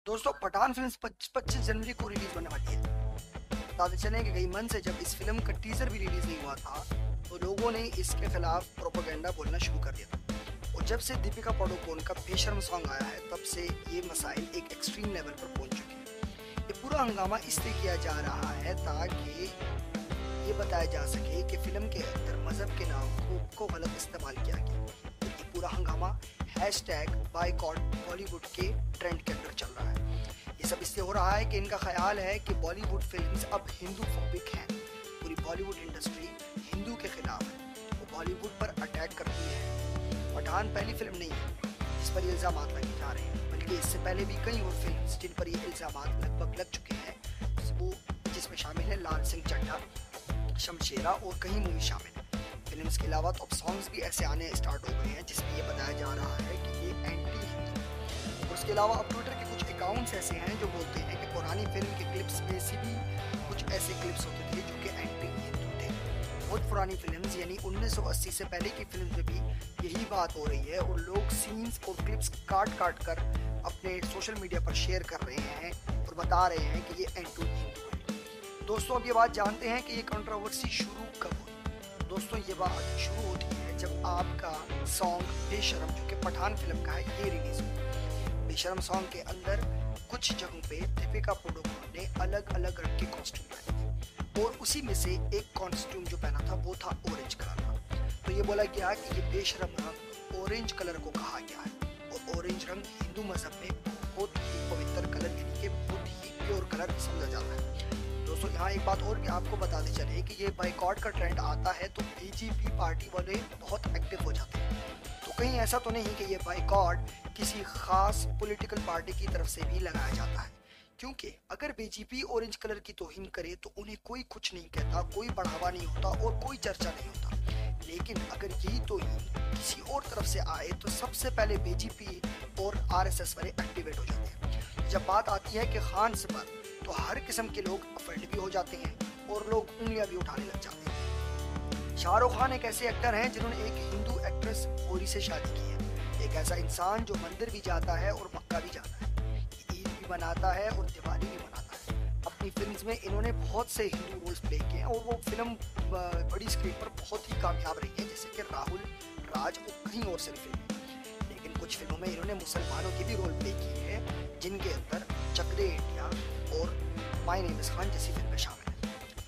दोस्तों पठान फिल्म 25 जनवरी को रिलीज होने वाली है। बताते चले कि कई मंथ से जब इस फिल्म का टीजर भी रिलीज नहीं हुआ था तो लोगों ने इसके खिलाफ प्रोपेगेंडा बोलना शुरू कर दिया था। और जब से दीपिका पादुकोण का बेशर्म सॉन्ग आया है तब से ये मसाइल एक एक्सट्रीम लेवल पर पहुंच चुके हैं। ये पूरा हंगामा इसलिए किया जा रहा है ताकि ये बताया जा सके कि फिल्म के अंदर मजहब के नाम को गलत इस्तेमाल किया गया। ये पूरा हंगामा #बायकॉट बॉलीवुड के ट्रेंड के अंदर चल रहा है। ये सब इसलिए हो रहा है कि इनका ख्याल है कि बॉलीवुड फिल्म्स अब हिंदू फोबिक हैं। पूरी बॉलीवुड इंडस्ट्री हिंदू के खिलाफ है, वो बॉलीवुड पर अटैक करती है। पठान पहली फिल्म नहीं है जिस पर ये इल्ज़ाम लगे जा रहे हैं, बल्कि इससे पहले भी कई और फिल्म्स जिन पर ये इल्ज़ाम लगभग लग चुके हैं, वो जिसमें शामिल है लाल सिंह चड्ढा, शमशेरा और कई मूवी शामिल है। फिल्म्स के अलावा तो अब सॉन्ग्स भी ऐसे आने स्टार्ट हो गए हैं जिसमें ये बताया जा रहा है कि ये एंटी हिंदू। और उसके अलावा अब ट्विटर के कुछ अकाउंट्स ऐसे हैं जो बोलते हैं कि पुरानी फिल्म के क्लिप्स में से भी कुछ ऐसे क्लिप्स होते थे जो कि एंटी हिंदू थे। बहुत पुरानी फिल्म्स यानी 1980 से पहले की फिल्म में भी यही बात हो रही है और लोग सीन्स और क्लिप्स काट काट कर अपने सोशल मीडिया पर शेयर कर रहे हैं और बता रहे हैं कि ये एंटी हिंदू है। दोस्तों अब ये बात जानते हैं कि ये कंट्रोवर्सी शुरू कब हुई। दोस्तों ये बात शुरू होती है जब आपका सॉन्ग बेशरम जो कि पठान फिल्म का है ये रिलीज हुआ। बेशरम सॉन्ग के अंदर कुछ जगहों पे दीपिका पादुकोण ने अलग अलग रंग के कॉस्ट्यूम पहने थे और उसी में से एक कॉस्ट्यूम जो पहना था वो था ऑरेंज कलर का। तो ये बोला गया कि ये बेशरम रंग ऑरेंज कलर को कहा गया है और ऑरेंज रंग हिंदू मजहब में बहुत ही पवित्र कलर यानी कि बहुत ही प्योर कलर समझा जाता है। दोस्तों यहाँ एक बात और भी आपको बताते चले कि ये बाइकॉट का ट्रेंड आता है तो बीजेपी पार्टी वाले बहुत एक्टिव हो जाते हैं। तो कहीं ऐसा तो नहीं कि ये बाइकॉट किसी खास पॉलिटिकल पार्टी की तरफ से भी लगाया जाता है, क्योंकि अगर बीजेपी ऑरेंज कलर की तौहीन करे तो उन्हें कोई कुछ नहीं कहता, कोई बढ़ावा नहीं होता और कोई चर्चा नहीं होता। लेकिन अगर यही तौहीन किसी और तरफ से आए तो सबसे पहले बीजेपी और आरएसएस वाले एक्टिवेट हो जाते हैं। जब बात आती है कि खान से पर तो हर किस्म के लोग अफेंड भी हो जाते हैं और लोग उंगलियां भी उठाने लग जाते हैं। शाहरुख खान एक ऐसे एक्टर हैं जिन्होंने एक हिंदू एक्ट्रेस होरी से शादी की है। एक ऐसा इंसान जो मंदिर भी जाता है और मक्का भी जाता है, ईद भी मनाता है और दिवाली भी मनाता है। अपनी फिल्म्स में इन्होंने बहुत से हिंदू रोल्स प्ले किए हैं और वो फिल्म बड़ी स्क्रीन पर बहुत ही कामयाब रही है, जैसे कि राहुल, राज और कहीं और सारी फिल्में। लेकिन कुछ फिल्मों में इन्होंने मुसलमानों के भी रोल प्ले किए हैं, जिनके अंदर चक दे इंडिया और माय नेम इज खान जैसी फिल्में शामिल हैं।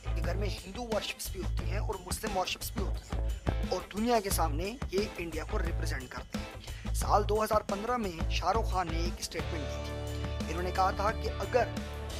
इनके घर में हिंदू वर्शिप्स भी होती हैं और मुस्लिम वर्शिप्स भी होती हैं और दुनिया के सामने ये इंडिया को रिप्रेजेंट करते हैं। साल 2015 में शाहरुख खान ने एक स्टेटमेंट दी थी। इन्होंने कहा था कि अगर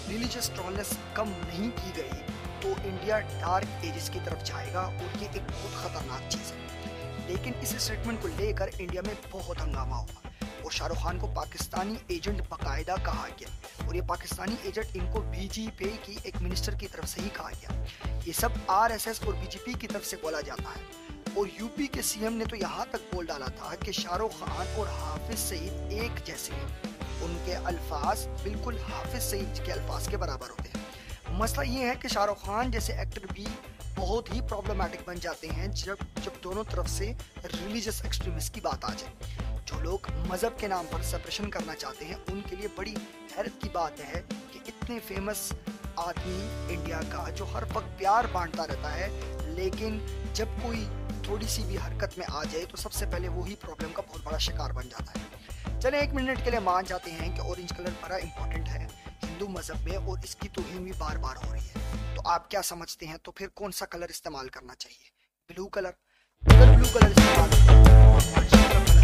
रिलीजियस टॉलरेंस कम नहीं की गई तो इंडिया डार्क एजेस की तरफ जाएगा और ये एक बहुत खतरनाक चीज़ है। लेकिन इस स्टेटमेंट को लेकर इंडिया में बहुत हंगामा हुआ और शाहरुख खान को पाकिस्तानी एजेंट बाकायदा कहा गया और ये पाकिस्तानी एजेंट इनको बीजेपी की एक मिनिस्टर की तरफ से ही कहा गया। ये सब आरएसएस और बीजेपी की तरफ से बोला जाता है और यूपी के सीएम ने तो यहाँ तक बोल डाला था कि शाहरुख खान और हाफिज सईद एक जैसे हैं। उनके अल्फाज बिल्कुल हाफिज सईद के अल्फाज के बराबर होते हैं। मसला ये है कि शाहरुख खान जैसे एक्टर भी बहुत ही प्रॉब्लमेटिक बन जाते हैं जब दोनों तरफ से रिलीजियस एक्सट्रीमिस्ट की बात आ जाए। जो लोग मज़हब के नाम पर सेपरेशन करना चाहते हैं उनके लिए बड़ी हैरत की बात है कि इतने फेमस आदमी इंडिया का जो हर वक्त प्यार बांटता रहता है, लेकिन जब कोई थोड़ी सी भी हरकत में आ जाए तो सबसे पहले वही प्रॉब्लम का बहुत बड़ा शिकार बन जाता है। चलें एक मिनट के लिए मान जाते हैं कि ऑरेंज कलर बड़ा इंपॉर्टेंट है हिंदू मज़हब में और इसकी तौहीन भी बार बार हो रही है। तो आप क्या समझते हैं, तो फिर कौन सा कलर इस्तेमाल करना चाहिए? Blue colour? अगर ब्लू कलर इस्तेमाल